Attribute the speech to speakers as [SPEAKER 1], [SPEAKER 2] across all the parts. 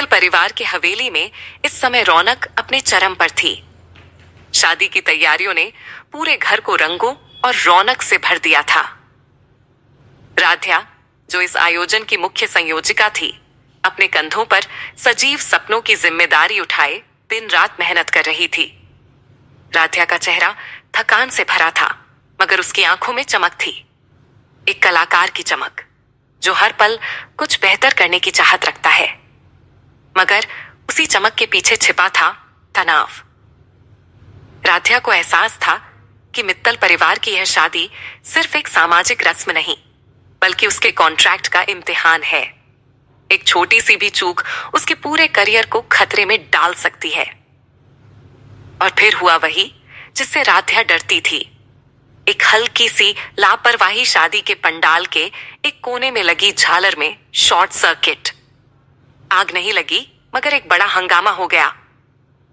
[SPEAKER 1] परिवार के हवेली में इस समय रौनक अपने चरम पर थी। शादी की तैयारियों ने पूरे घर को रंगों और रौनक से भर दिया था। राध्या, जो इस आयोजन की मुख्य संयोजिका थी, अपने कंधों पर सजीव सपनों की जिम्मेदारी उठाए दिन रात मेहनत कर रही थी। राध्या का चेहरा थकान से भरा था, मगर उसकी आंखों में चमक थी, एक कलाकार की चमक, जो हर पल कुछ बेहतर करने की चाहत रखता है। मगर उसी चमक के पीछे छिपा था तनाव। राध्या को एहसास था कि मित्तल परिवार की यह शादी सिर्फ एक सामाजिक रस्म नहीं, बल्कि उसके कॉन्ट्रैक्ट का इम्तिहान है। एक छोटी सी भी चूक उसके पूरे करियर को खतरे में डाल सकती है। और फिर हुआ वही जिससे राध्या डरती थी। एक हल्की सी लापरवाही शादी के पंडाल के एक कोने में लगी झालर में शॉर्ट सर्किट। आग नहीं लगी, मगर एक बड़ा हंगामा हो गया।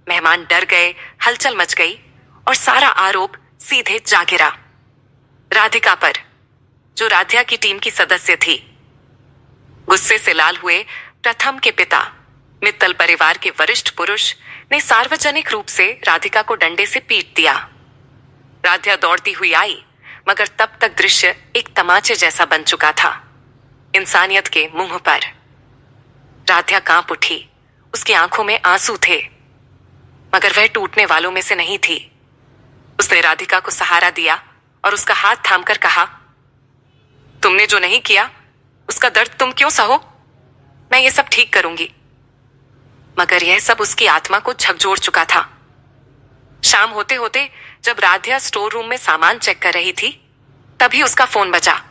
[SPEAKER 1] मेहमान डर गए, हलचल मच गई और सारा आरोप सीधे जा गिरा राधिका पर, जो राध्या की टीम की सदस्य थी। गुस्से से लाल हुए प्रथम के पिता, मित्तल परिवार के वरिष्ठ पुरुष, ने सार्वजनिक रूप से राधिका को डंडे से पीट दिया। राध्या दौड़ती हुई आई, मगर तब तक दृश्य एक तमाचे जैसा बन चुका था, इंसानियत के मुंह पर। राध्या कांप उठी, उसकी आंखों में आंसू थे, मगर वह टूटने वालों में से नहीं थी। उसने राधिका को सहारा दिया और उसका हाथ थामकर कहा, तुमने जो नहीं किया उसका दर्द तुम क्यों सहो? मैं ये सब ठीक करूंगी। मगर यह सब उसकी आत्मा को झकझोर चुका था। शाम होते होते जब राध्या स्टोर रूम में सामान चेक कर रही थी, तभी उसका फोन बजा।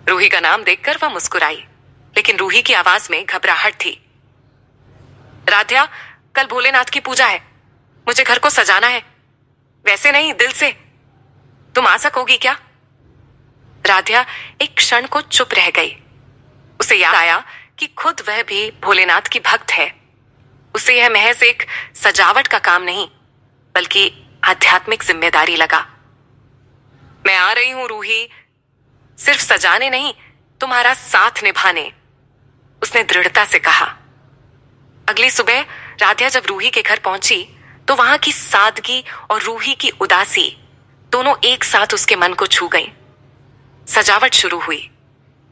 [SPEAKER 1] रूही का नाम देखकर वह मुस्कुराई, लेकिन रूही की आवाज में घबराहट थी। राध्या, कल भोलेनाथ की पूजा है, मुझे घर को सजाना है। वैसे नहीं, दिल से। तुम आ सकोगी क्या? राध्या एक क्षण को चुप रह गई। उसे याद आया कि खुद वह भी भोलेनाथ की भक्त है। उसे यह महज एक सजावट का काम नहीं, बल्कि आध्यात्मिक जिम्मेदारी लगा। मैं आ रही हूं रूही, सिर्फ सजाने नहीं, तुम्हारा साथ निभाने, उसने दृढ़ता से कहा। अगली सुबह राध्या जब रूही के घर पहुंची, तो वहां की सादगी और रूही की उदासी दोनों एक साथ उसके मन को छू गईं। सजावट शुरू हुई।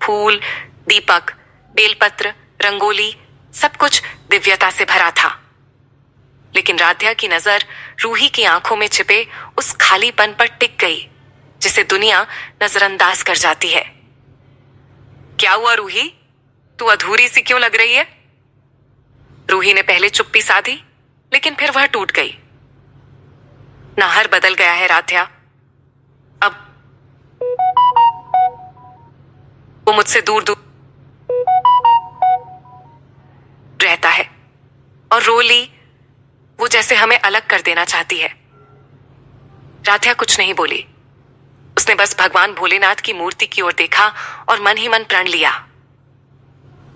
[SPEAKER 1] फूल, दीपक, बेलपत्र, रंगोली, सब कुछ दिव्यता से भरा था। लेकिन राध्या की नजर रूही की आंखों में छिपे उस खालीपन पर टिक गई, जिसे दुनिया नजरअंदाज कर जाती है। क्या हुआ रूही? तू अधूरी सी क्यों लग रही है? रूही ने पहले चुप्पी साधी, लेकिन फिर वह टूट गई। नाहर बदल गया है राध्या। अब वो मुझसे दूर दूर रहता है और रोली, वो जैसे हमें अलग कर देना चाहती है। राध्या कुछ नहीं बोली। उसने बस भगवान भोलेनाथ की मूर्ति की ओर देखा और मन ही मन प्रण लिया,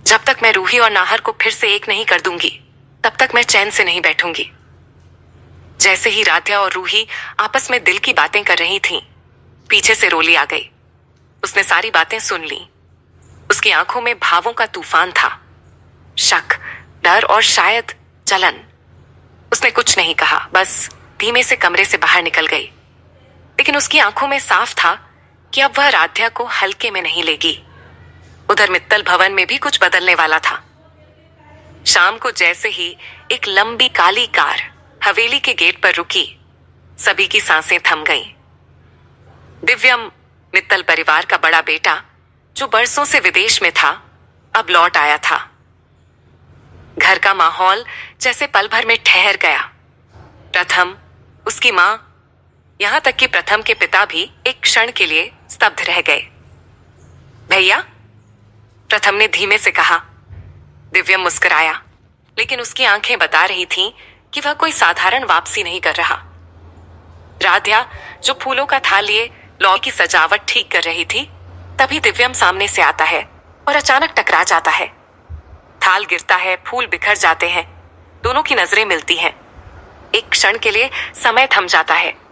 [SPEAKER 1] जब तक मैं रूही और नाहर को फिर से एक नहीं कर दूंगी, तब तक मैं चैन से नहीं बैठूंगी। जैसे ही राध्या और रूही आपस में दिल की बातें कर रही थीं, पीछे से रोली आ गई। उसने सारी बातें सुन ली। उसकी आंखों में भावों का तूफान था, शक, डर और शायद जलन। उसने कुछ नहीं कहा, बस धीमे से कमरे से बाहर निकल गई। लेकिन उसकी आंखों में साफ था कि अब वह राध्या को हल्के में नहीं लेगी। उधर मित्तल भवन में भी कुछ बदलने वाला था। शाम को जैसे ही एक लंबी काली कार हवेली के गेट पर रुकी, सभी की सांसें थम गईं। दिव्यम, मित्तल परिवार का बड़ा बेटा, जो बरसों से विदेश में था, अब लौट आया था। घर का माहौल जैसे पल भर में ठहर गया। प्रथम, उसकी मां, यहां तक कि प्रथम के पिता भी एक क्षण के लिए स्तब्ध रह गए। भैया, प्रथम ने धीमे से कहा। दिव्यम मुस्कुराया, लेकिन उसकी आंखें बता रही थीं कि वह कोई साधारण वापसी नहीं कर रहा। राध्या, जो फूलों का थाल लिए लॉन की सजावट ठीक कर रही थी, तभी दिव्यम सामने से आता है और अचानक टकरा जाता है। थाल गिरता है, फूल बिखर जाते हैं, दोनों की नजरें मिलती हैं। एक क्षण के लिए समय थम जाता है